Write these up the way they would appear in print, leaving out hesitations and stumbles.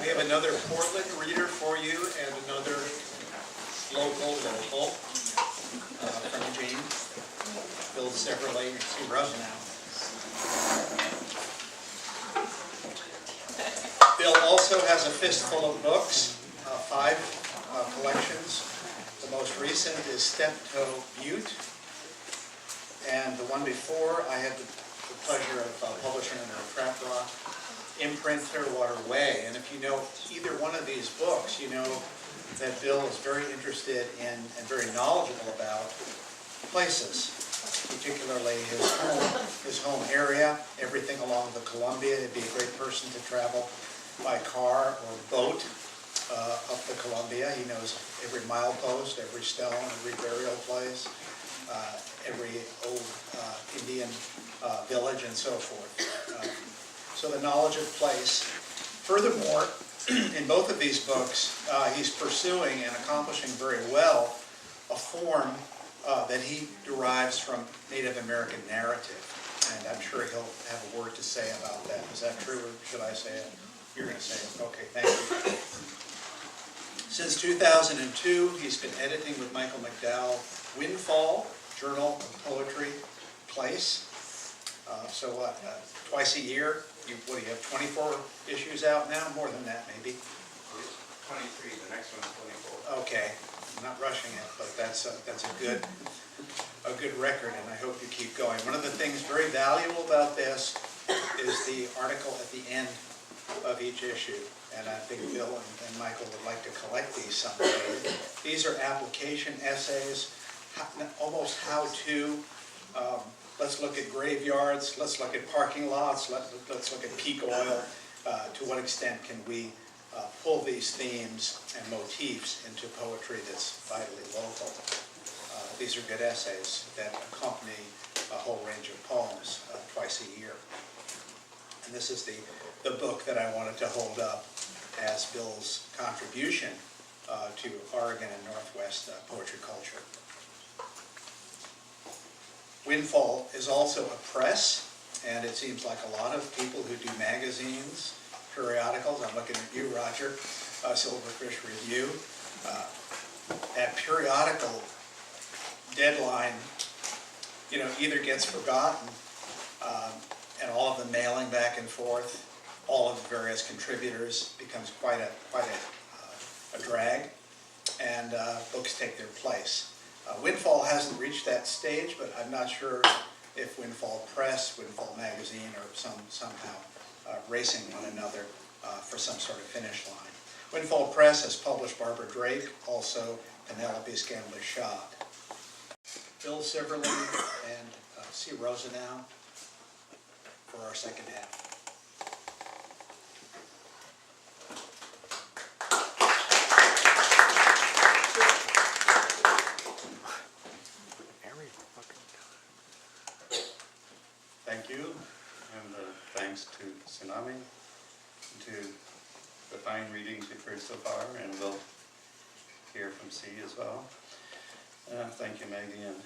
We have another Portland reader for you and another local from Eugene, Bill Siverly and Sue Rosenau. Bill also has a fistful of books, 5 collections. The most recent is Steptoe Butte, and the one before I had the pleasure of publishing under a Trap Rock imprint, Clearwater Way. And if you know either one of these books, you know that Bill is very interested in and very knowledgeable about places, particularly his home area, everything along the Columbia. He'd be a great person to travel by car or boat up the Columbia. He knows every milepost, every stone, every burial place, every old Indian village, and so forth. So the knowledge of place. Furthermore, in both of these books, he's pursuing and accomplishing very well a form that he derives from Native American narrative. And I'm sure he'll have a word to say about that. Is that true, or should I say it? You're going to say it. Okay, thank you. Since 2002, he's been editing with Michael McDowell Windfall, Journal of Poetry, Place. So what, twice a year? What do you have, 24 issues out now? More than that, maybe? 23, the next one's 24. Okay, I'm not rushing it, but that's a good record, and I hope you keep going. One of the things very valuable about this is the article at the end of each issue, and I think Bill and Michael would like to collect these someday. These are application essays, almost how-to. Let's look at graveyards, let's look at parking lots, let's look at peak oil. To what extent can we pull these themes and motifs into poetry that's vitally local? These are good essays that accompany a whole range of poems twice a year. And this is the book that I wanted to hold up as Bill's contribution to Oregon and Northwest poetry culture. Windfall is also a press, and it seems like a lot of people who do magazines, periodicals, I'm looking at you, Roger, Silverfish Review, that periodical deadline, either gets forgotten, and all of the mailing back and forth, all of the various contributors becomes quite a drag, and books take their place. Windfall hasn't reached that stage, but I'm not sure if Windfall Press, Windfall Magazine are somehow racing one another for some sort of finish line. Windfall Press has published Barbara Drake, also Penelope Scandler-Schott. Bill Siverly and C. Rosenau for our second half. Thank you, and thanks to Tsunami, and to the fine readings we've heard so far, and we'll hear from C as well. Thank you, Maggie and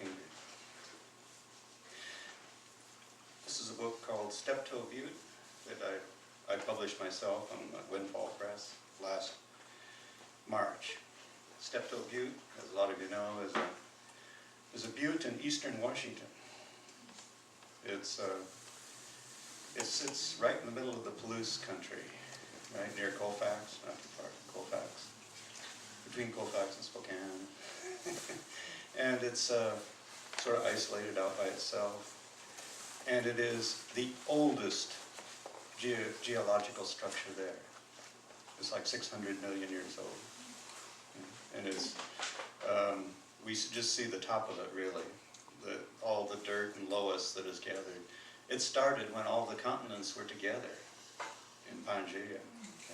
Ingrid. This is a book called Steptoe Butte that I published myself on Windfall Press last March. Steptoe Butte, as a lot of you know, is a butte in eastern Washington. It sits right in the middle of the Palouse country, right near Colfax, not too far from Colfax, between Colfax and Spokane. And it's sort of isolated out by itself. And it is the oldest geological structure there. It's like 600 million years old. And it's, we just see the top of it, really. All the dirt and loess that is gathered. It started when all the continents were together in Pangaea,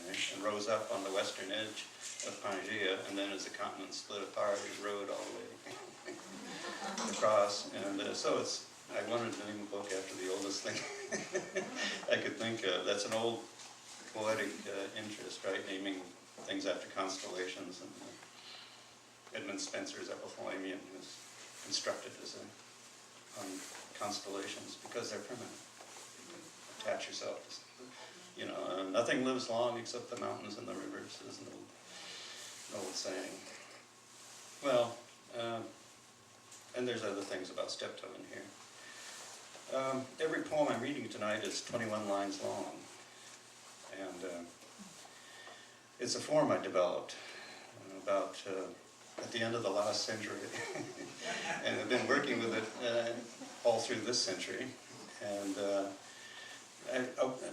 okay, and rose up on the western edge of Pangaea, and then as the continent split apart, it rode all the way across. And so I wanted to name a book after the oldest thing I could think of. That's an old poetic interest, right? Naming things after constellations. And Edmund Spencer's Epithalamium was constructed as on constellations because they're permanent. Attach yourself, Nothing lives long except the mountains and the rivers, is an old saying. Well, and there's other things about Steptoe in here. Every poem I'm reading tonight is 21 lines long. And it's a form I developed about at the end of the last century. And I've been working with it all through this century. And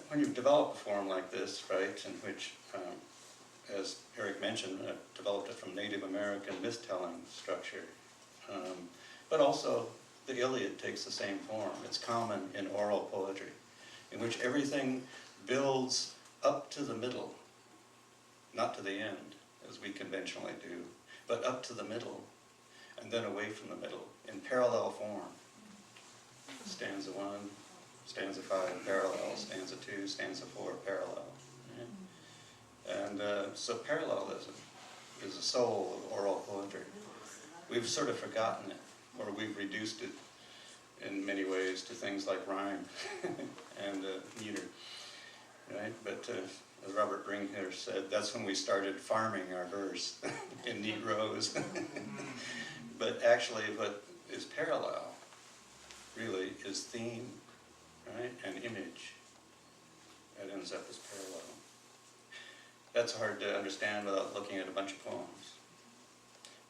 when you develop a form like this, right, in which, as Eric mentioned, I developed it from Native American myth-telling structure. But also, the Iliad takes the same form. It's common in oral poetry, in which everything builds up to the middle, not to the end, as we conventionally do, but up to the middle, and then away from the middle, in parallel form. Stanza 1, stanza 5, parallel, stanza 2, stanza 4, parallel. Right? And so parallelism is the soul of oral poetry. We've sort of forgotten it, or we've reduced it in many ways to things like rhyme and meter, right? But as Robert Bringhurst said, that's when we started farming our verse in neat rows. But actually what is parallel really is theme, right, and image that ends up as parallel. That's hard to understand without looking at a bunch of poems.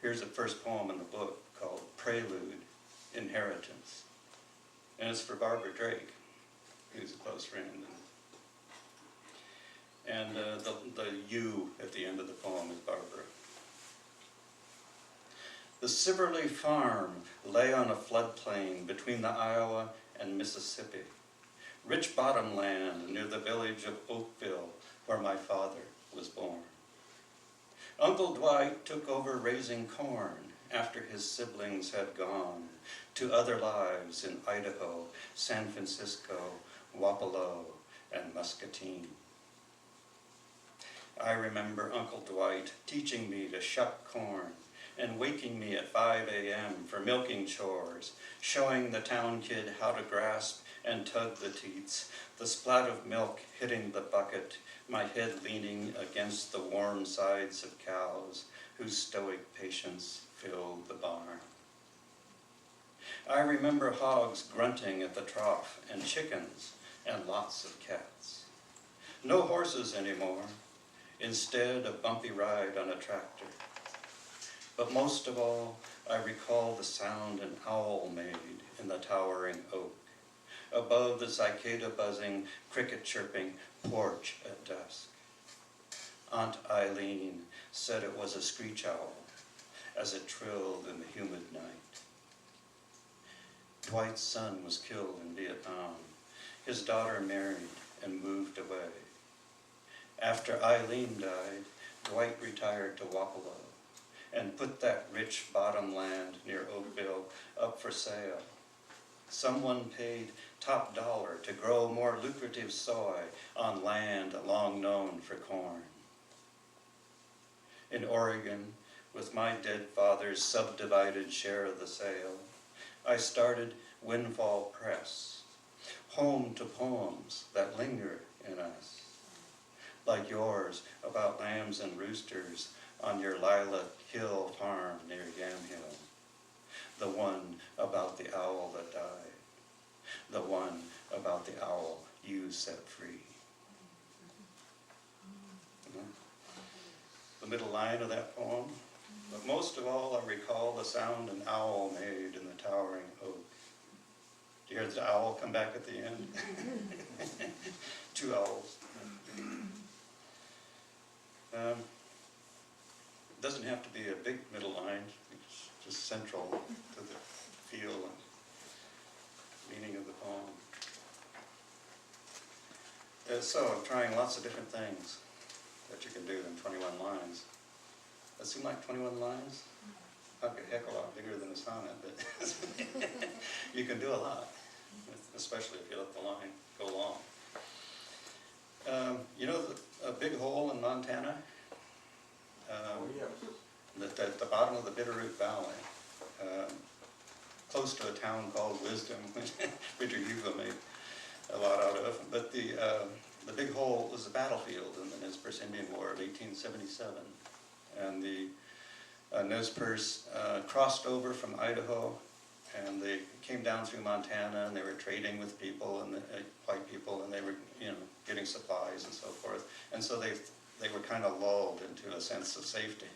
Here's the first poem in the book called Prelude, Inheritance. And it's for Barbara Drake, who's a close friend. And the you at the end of the poem is Barbara. The Siverly Farm lay on a floodplain between the Iowa and Mississippi. Rich bottom land near the village of Oakville, where my father was born. Uncle Dwight took over raising corn after his siblings had gone to other lives in Idaho, San Francisco, Wapello, and Muscatine. I remember Uncle Dwight teaching me to shuck corn and waking me at 5 a.m. for milking chores, showing the town kid how to grasp and tug the teats, the splat of milk hitting the bucket, my head leaning against the warm sides of cows whose stoic patience filled the barn. I remember hogs grunting at the trough and chickens and lots of cats. No horses anymore, instead a bumpy ride on a tractor. But most of all, I recall the sound an owl made in the towering oak, above the cicada buzzing, cricket chirping porch at dusk. Aunt Eileen said it was a screech owl as it trilled in the humid night. Dwight's son was killed in Vietnam. His daughter married and moved away. After Eileen died, Dwight retired to Wapello and put that rich bottom land near Oakville up for sale. Someone paid top dollar to grow more lucrative soy on land long known for corn. In Oregon, with my dead father's subdivided share of the sale, I started Windfall Press, home to poems that linger in us, like yours about lambs and roosters on your Lilac Hill farm near Yamhill, the one about the owl that died, the one about the owl you set free. The middle line of that poem, but most of all I recall the sound an owl made in the towering oak. Do you hear the owl come back at the end? 2 owls. It doesn't have to be a big middle line, it's just central to the feel and meaning of the poem. So I'm trying lots of different things that you can do in 21 lines. That seem like 21 lines? Not a heck of a lot bigger than a sonnet, but you can do a lot, especially if you let the line go long. You know a big hole in Montana? Yes. At the bottom of the Bitterroot Valley, close to a town called Wisdom, which Richard Hugo made a lot out of. But the the Big Hole was a battlefield in the Nez Perce Indian War of 1877. And the Nez Perce crossed over from Idaho, and they came down through Montana, and they were trading with people, and white people, and they were, getting supplies and so forth. And so they were kind of lulled into a sense of safety.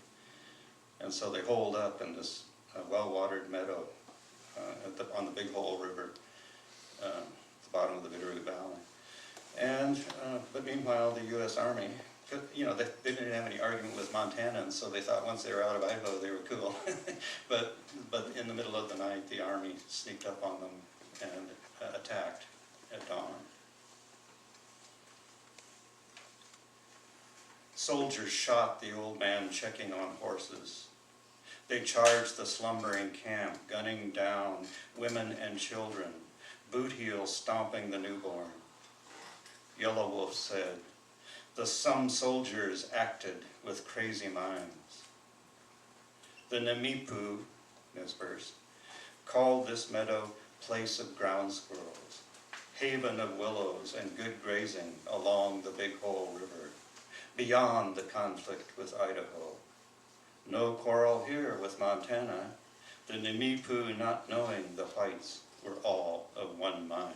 And so they holed up in this well-watered meadow on the Big Hole River, at the bottom of the Bitterroot Valley. And, but meanwhile, the U.S. Army, they didn't have any argument with Montanans, so they thought once they were out of Idaho, they were cool. but in the middle of the night, the Army sneaked up on them and attacked at dawn. Soldiers shot the old man checking on horses. They charged the slumbering camp, gunning down women and children, boot heels stomping the newborn. Yellow Wolf said, some soldiers acted with crazy minds. The Namipu, Nez Perce, called this meadow place of ground squirrels, haven of willows and good grazing along the Big Hole River, beyond the conflict with Idaho. No quarrel here with Montana, the Namipu not knowing the whites were all of one mind.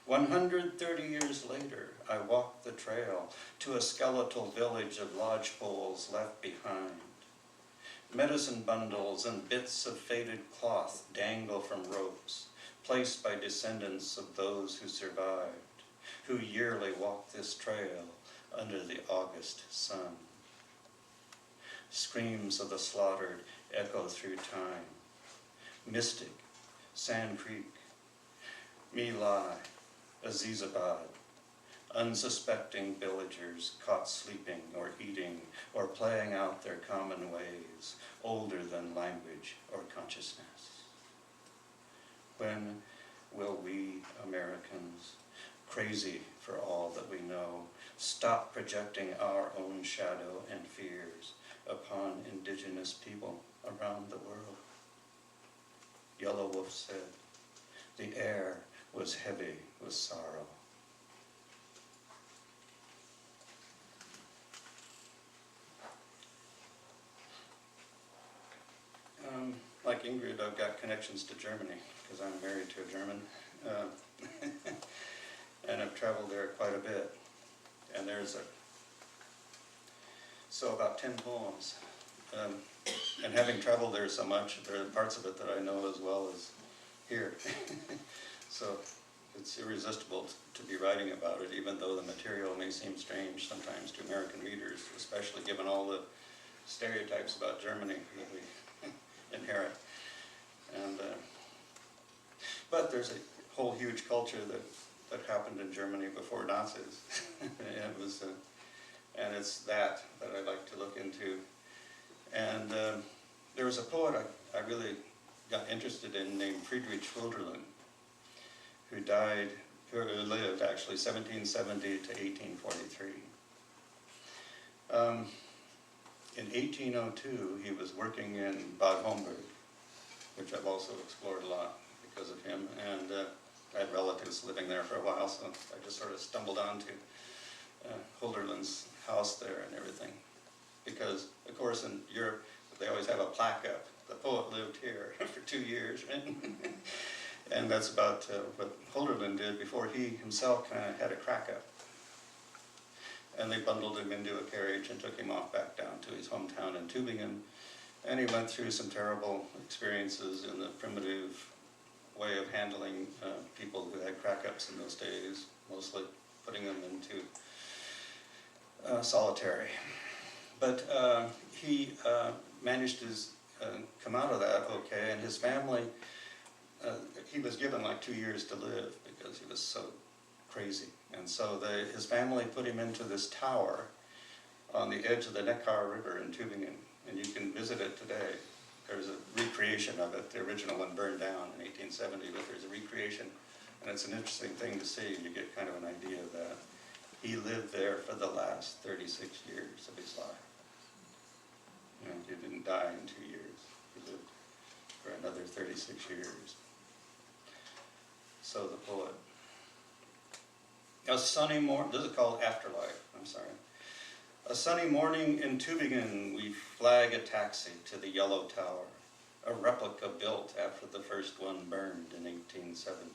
130 years later, I walked the trail to a skeletal village of lodgepoles left behind. Medicine bundles and bits of faded cloth dangle from ropes, placed by descendants of those who survived, who yearly walk this trail under the August sun. Screams of the slaughtered echo through time. Mystic, Sand Creek, My Lai, Azizabad, unsuspecting villagers caught sleeping or eating or playing out their common ways, older than language or consciousness. When will we, Americans, crazy for all that we know, stop projecting our own shadow and fears upon indigenous people around the world? Yellow Wolf said, the air was heavy with sorrow. Like Ingrid, I've got connections to Germany because I'm married to a German. And I've traveled there quite a bit. And so about 10 poems. And having traveled there so much, there are parts of it that I know as well as here. So it's irresistible to be writing about it, even though the material may seem strange sometimes to American readers, especially given all the stereotypes about Germany that we inherit. And but there's a whole huge culture that happened in Germany before Nazis. And it's that I like to look into. And there was a poet I really got interested in named Friedrich Schilderlin, who lived actually 1770 to 1843. In 1802, he was working in Bad Homburg, which I've also explored a lot because of him, and I had relatives living there for a while, so I just sort of stumbled onto Holderlin's house there and everything. Because, of course, in Europe, they always have a plaque up. The poet lived here for 2 years, right? And that's about what Holderlin did before he himself kind of had a crack up. And they bundled him into a carriage and took him off back down to his hometown in Tübingen. And he went through some terrible experiences in the primitive way of handling people who had crack-ups in those days, mostly putting them into solitary. But he managed to come out of that okay, and his family, he was given like 2 years to live because he was so crazy. And so his family put him into this tower on the edge of the Neckar River in Tübingen, and you can visit it today. There's a recreation of it. The original one burned down in 1870, but there's a recreation, and it's an interesting thing to see. You get kind of an idea of that. He lived there for the last 36 years of his life. You know, he didn't die in 2 years. He lived for another 36 years. So the poet. A sunny morning, this is called Afterlife, I'm sorry. A sunny morning in Tübingen, we flag a taxi to the Yellow Tower, a replica built after the first one burned in 1870.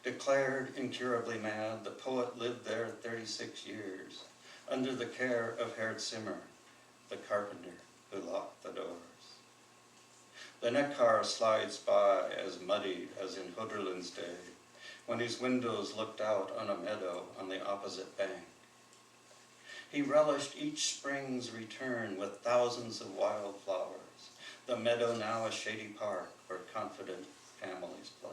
Declared incurably mad, the poet lived there 36 years, under the care of Herr Zimmer, the carpenter who locked the doors. The Neckar slides by as muddy as in Hölderlin's day, when his windows looked out on a meadow on the opposite bank. He relished each spring's return with thousands of wildflowers, the meadow now a shady park where confident families play.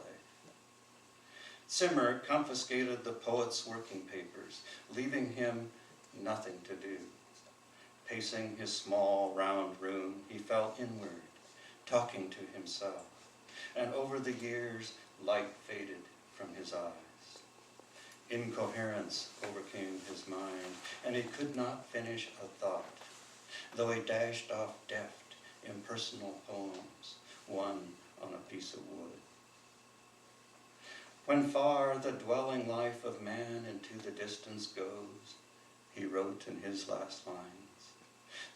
Zimmer confiscated the poet's working papers, leaving him nothing to do. Pacing his small, round room, he fell inward, talking to himself, and over the years, light faded from his eyes. Incoherence overcame his mind, and he could not finish a thought, though he dashed off deft, impersonal poems, one on a piece of wood. When far the dwelling life of man into the distance goes, he wrote in his last lines,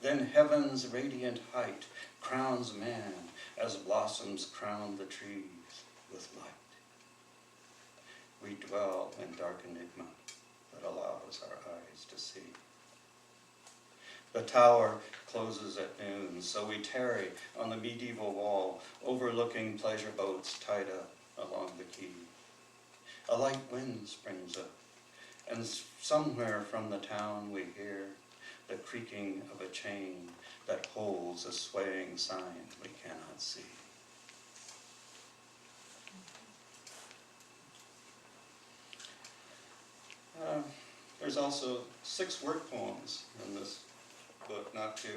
then heaven's radiant height crowns man as blossoms crown the trees with light. We dwell in dark enigma that allows our eyes to see. The tower closes at noon, so we tarry on the medieval wall, overlooking pleasure boats tied up along the quay. A light wind springs up, and somewhere from the town we hear the creaking of a chain that holds a swaying sign we cannot see. There's also 6 work poems in this book, not to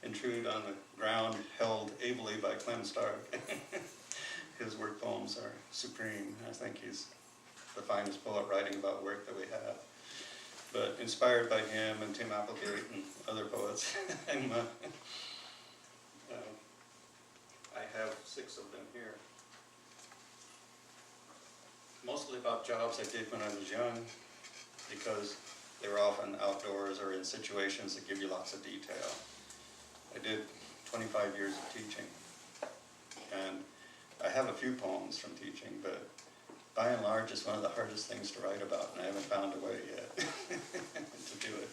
intrude on the ground held ably by Clem Stark. His work poems are supreme. I think he's the finest poet writing about work that we have. But inspired by him and Tim Applegate and other poets, and, I have 6 of them here. Mostly about jobs I did when I was young, because they were often outdoors or in situations that give you lots of detail. I did 25 years of teaching, and I have a few poems from teaching, but by and large it's one of the hardest things to write about, and I haven't found a way yet to do it.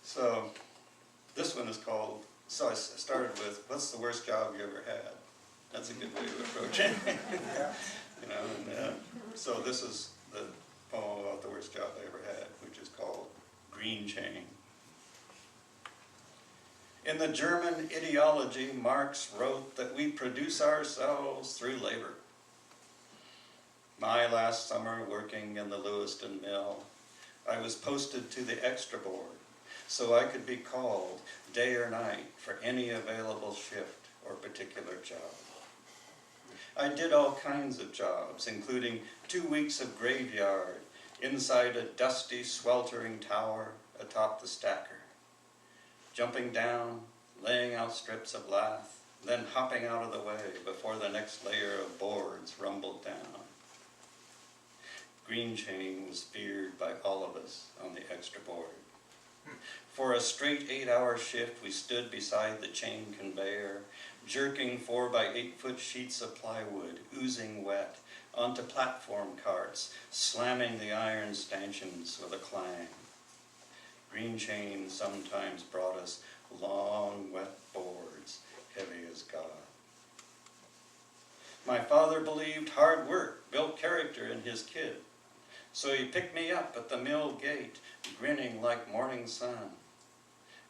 So this one is called, so I started with, what's the worst job you ever had? That's a good way to approach it. You know, and, so this is the poem about the worst job I ever had, which is called Green Chain. In the German ideology, Marx wrote that we produce ourselves through labor. My last summer working in the Lewiston mill, I was posted to the extra board so I could be called day or night for any available shift or particular job. I did all kinds of jobs, including 2 weeks of graveyard inside a dusty, sweltering tower atop the stacker, jumping down, laying out strips of lath, then hopping out of the way before the next layer of boards rumbled down. Green Chain was feared by all of us on the extra board. For a straight 8-hour shift, we stood beside the chain conveyor, jerking 4 by 8 foot sheets of plywood, oozing wet, onto platform carts, slamming the iron stanchions with a clang. Green Chain sometimes brought us long, wet boards, heavy as God. My father believed hard work built character in his kid, so he picked me up at the mill gate, grinning like morning sun.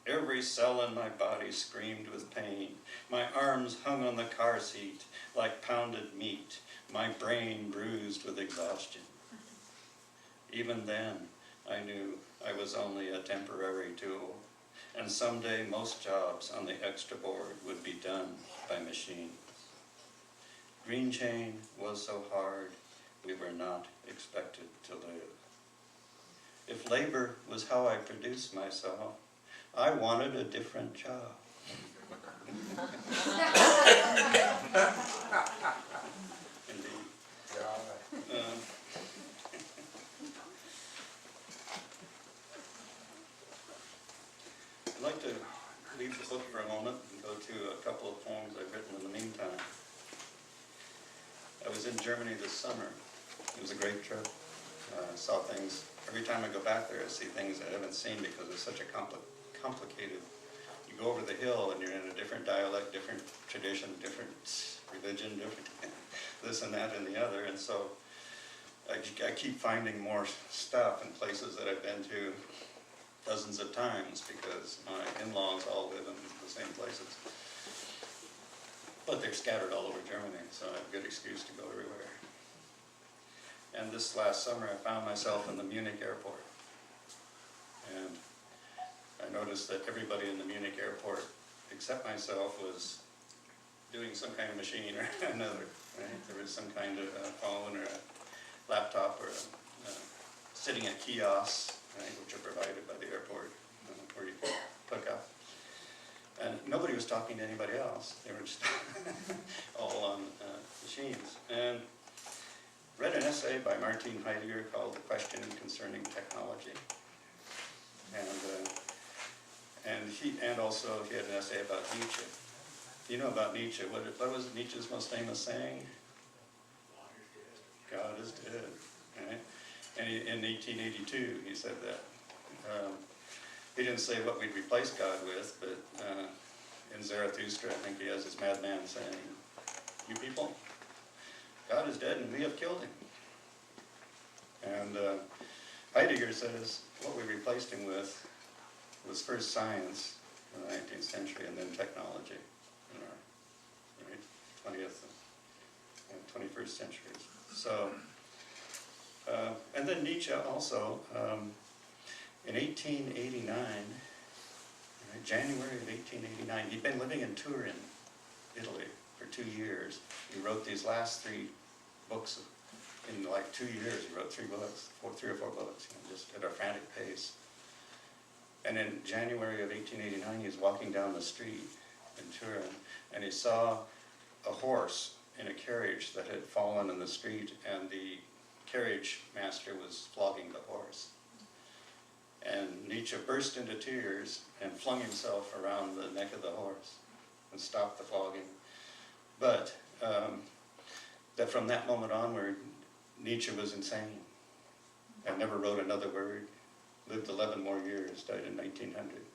Every cell in my body screamed with pain. My arms hung on the car seat like pounded meat, my brain bruised with exhaustion. Even then, I knew I was only a temporary tool, and someday most jobs on the extra board would be done by machines. Green Chain was so hard, we were not expected to live. If labor was how I produced myself, I wanted a different job. Indeed. book for a moment and go to a couple of poems I've written in the meantime. I was in Germany this summer. It was a great trip. Saw things. Every time I go back there, I see things I haven't seen because it's such a complicated. You go over the hill and you're in a different dialect, different tradition, different religion, different this and that and the other. And so I keep finding more stuff in places that I've been to dozens of times because my in-laws all live in the same places. But they're scattered all over Germany, so I have a good excuse to go everywhere. And this last summer I found myself in the Munich airport. And I noticed that everybody in the Munich airport, except myself, was doing some kind of machine or another. Right? There was some kind of phone or a laptop or sitting at kiosks, right, which are provided by the airport, where you can hook up. And nobody was talking to anybody else. They were just all on machines. And read an essay by Martin Heidegger called "The Question Concerning Technology," and also he had an essay about Nietzsche. You know about Nietzsche? What was Nietzsche's most famous saying? God is dead. Right? And in 1882, he said that. He didn't say what we'd replace God with, but in Zarathustra, I think he has his madman saying, "You people, God is dead and we have killed him." And Heidegger says what we replaced him with was first science in the 19th century and then technology in our 20th and 21st centuries. So, and then Nietzsche also, in 1889, January of 1889, he'd been living in Turin, Italy, for 2 years. He wrote these last 3 books in like 2 years. He wrote 3 books, 3 or 4 books, just at a frantic pace. And in January of 1889, he was walking down the street in Turin, and he saw a horse in a carriage that had fallen in the street, and the carriage master was flogging the horse. And Nietzsche burst into tears and flung himself around the neck of the horse and stopped the flogging. But that from that moment onward, Nietzsche was insane and never wrote another word, lived 11 more years, died in 1900.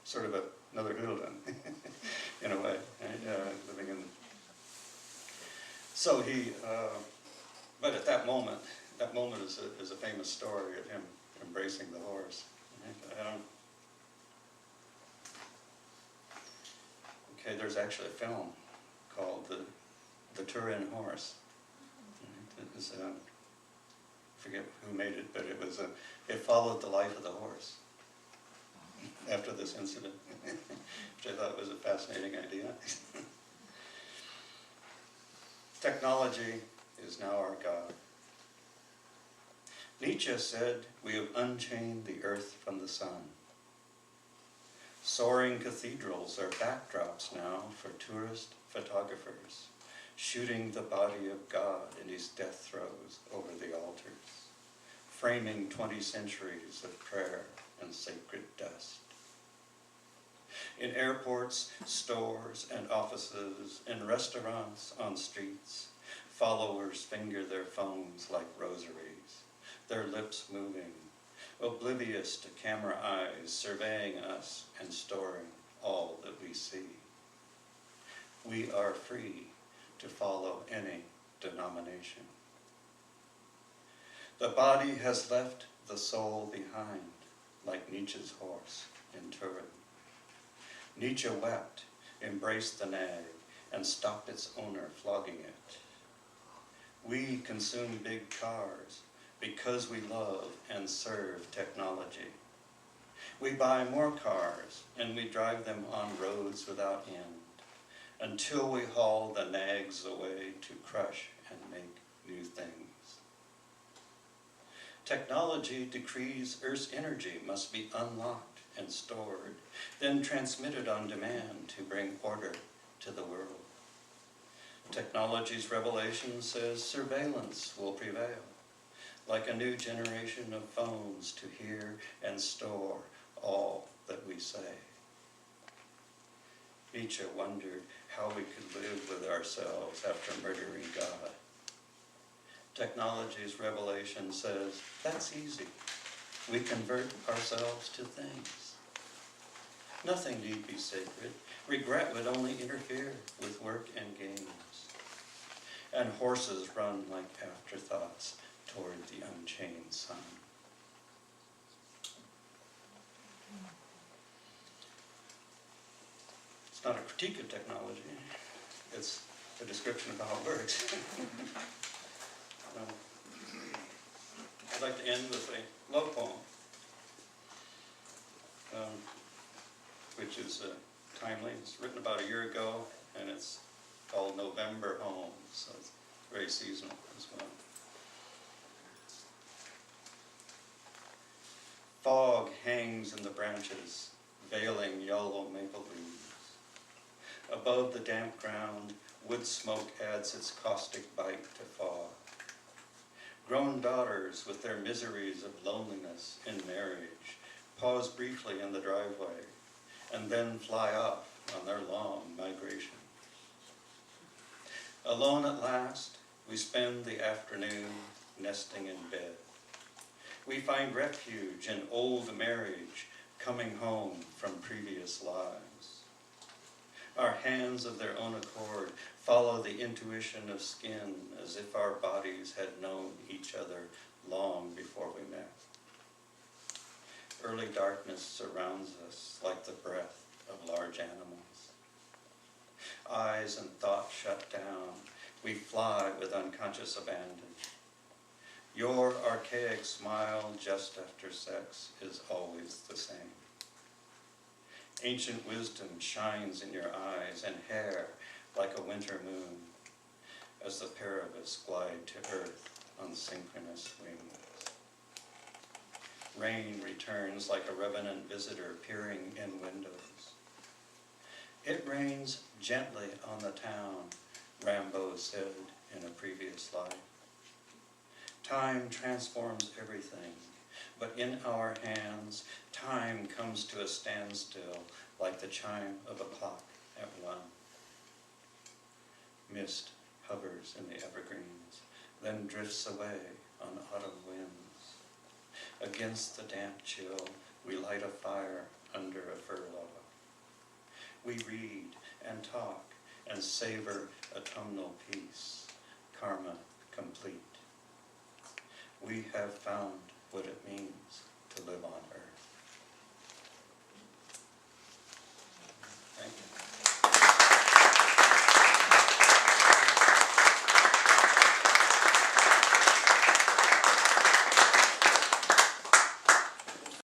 Sort of another Hölderlin, in a way, right? Living in. So he, but at that moment is a famous story of him embracing the horse. Right? Okay, there's actually a film called The Turin Horse. Right? It was, I forget who made it, but it followed the life of the horse after this incident, which I thought was a fascinating idea. Technology is now our God. Nietzsche said, "We have unchained the earth from the sun." Soaring cathedrals are backdrops now for tourist photographers, shooting the body of God in his death throes over the altars, framing 20 centuries of prayer and sacred dust. In airports, stores, and offices, in restaurants, on streets, followers finger their phones like rosaries, their lips moving, oblivious to camera eyes surveying us and storing all that we see. We are free to follow any denomination. The body has left the soul behind, like Nietzsche's horse in Turin. Nietzsche wept, embraced the nag, and stopped its owner flogging it. We consume big cars because we love and serve technology. We buy more cars and we drive them on roads without end until we haul the nags away to crush and make new things. Technology decrees Earth's energy must be unlocked and stored, then transmitted on demand to bring order to the world. Technology's revelation says surveillance will prevail, like a new generation of phones to hear and store all that we say. Nietzsche wondered how we could live with ourselves after murdering God. Technology's revelation says, that's easy. We convert ourselves to things. Nothing need be sacred. Regret would only interfere with work and games. And horses run like afterthoughts toward the unchained sun. It's not a critique of technology. It's a description of how it works. I'd like to end with a love poem, which is timely. It's written about a year ago, and it's called November Home, so it's very seasonal as well. Fog hangs in the branches, veiling yellow maple leaves. Above the damp ground, wood smoke adds its caustic bite to fog. Grown daughters with their miseries of loneliness in marriage pause briefly in the driveway and then fly off on their long migration. Alone at last, we spend the afternoon nesting in bed. We find refuge in old marriage, coming home from previous lives. Our hands of their own accord follow the intuition of skin as if our bodies had known each other long before we met. Early darkness surrounds us like the breath of large animals. Eyes and thought shut down, we fly with unconscious abandon. Your archaic smile just after sex is always the same. Ancient wisdom shines in your eyes and hair like a winter moon as the pair of us glide to earth on synchronous wings. Rain returns like a revenant visitor peering in windows. It rains gently on the town, Rambo said in a previous life. Time transforms everything, but in our hands, time comes to a standstill like the chime of a clock at 1. Mist hovers in the evergreens, then drifts away on autumn winds. Against the damp chill, we light a fire under a fir log. We read and talk and savor autumnal peace, karma complete. We have found what it means to live on earth.